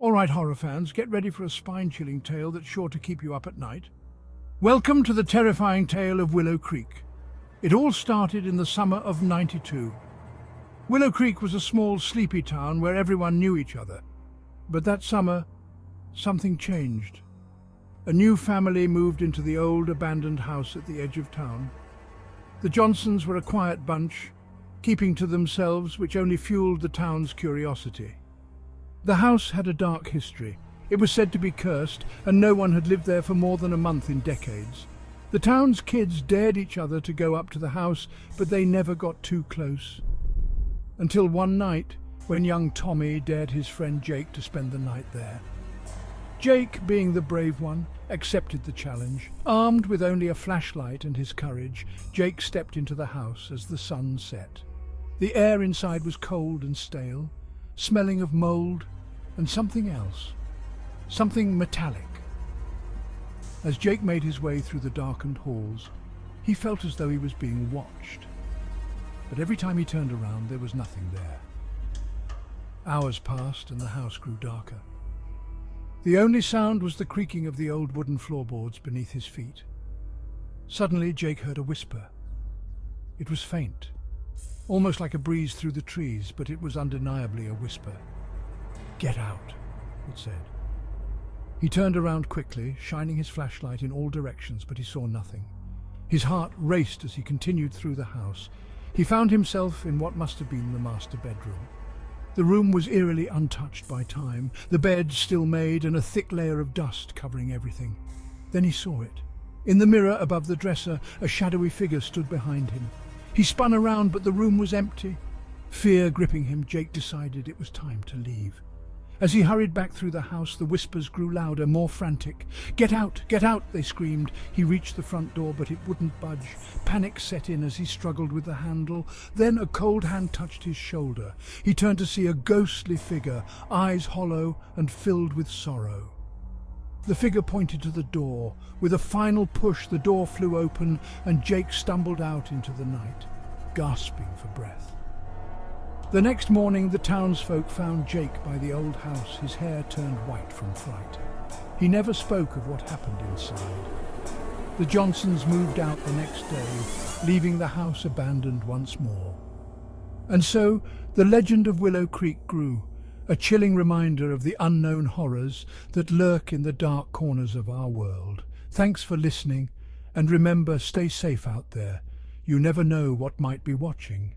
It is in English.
All right, horror fans, get ready for a spine-chilling tale that's sure to keep you up at night. Welcome to the terrifying tale of Willow Creek. It all started in the summer of '92. Willow Creek was a small, sleepy town where everyone knew each other. But that summer, something changed. A new family moved into the old, abandoned house at the edge of town. The Johnsons were a quiet bunch, keeping to themselves, which only fueled the town's curiosity. The house had a dark history. It was said to be cursed, and no one had lived there for more than a month in decades. The town's kids dared each other to go up to the house, but they never got too close. Until one night, when young Tommy dared his friend Jake to spend the night there. Jake, being the brave one, accepted the challenge. Armed with only a flashlight and his courage, Jake stepped into the house as the sun set. The air inside was cold and stale, smelling of mold and something else, something metallic. As Jake made his way through the darkened halls, he felt as though he was being watched. But every time he turned around, there was nothing there. Hours passed and the house grew darker. The only sound was the creaking of the old wooden floorboards beneath his feet. Suddenly, Jake heard a whisper. It was faint, almost like a breeze through the trees, but it was undeniably a whisper. "Get out," it said. He turned around quickly, shining his flashlight in all directions, but he saw nothing. His heart raced as he continued through the house. He found himself in what must have been the master bedroom. The room was eerily untouched by time, the bed still made and a thick layer of dust covering everything. Then he saw it. In the mirror above the dresser, a shadowy figure stood behind him. He spun around, but the room was empty. Fear gripping him, Jake decided it was time to leave. As he hurried back through the house, the whispers grew louder, more frantic. Get out! Get out!" they screamed. He reached the front door, but it wouldn't budge. Panic set in as he struggled with the handle. Then a cold hand touched his shoulder. He turned to see a ghostly figure, eyes hollow and filled with sorrow. The figure pointed to the door. With a final push, the door flew open, and Jake stumbled out into the night, gasping for breath. The next morning, the townsfolk found Jake by the old house, his hair turned white from fright. He never spoke of what happened inside. The Johnsons moved out the next day, leaving the house abandoned once more. And so, the legend of Willow Creek grew, a chilling reminder of the unknown horrors that lurk in the dark corners of our world. Thanks for listening, and remember, stay safe out there. You never know what might be watching.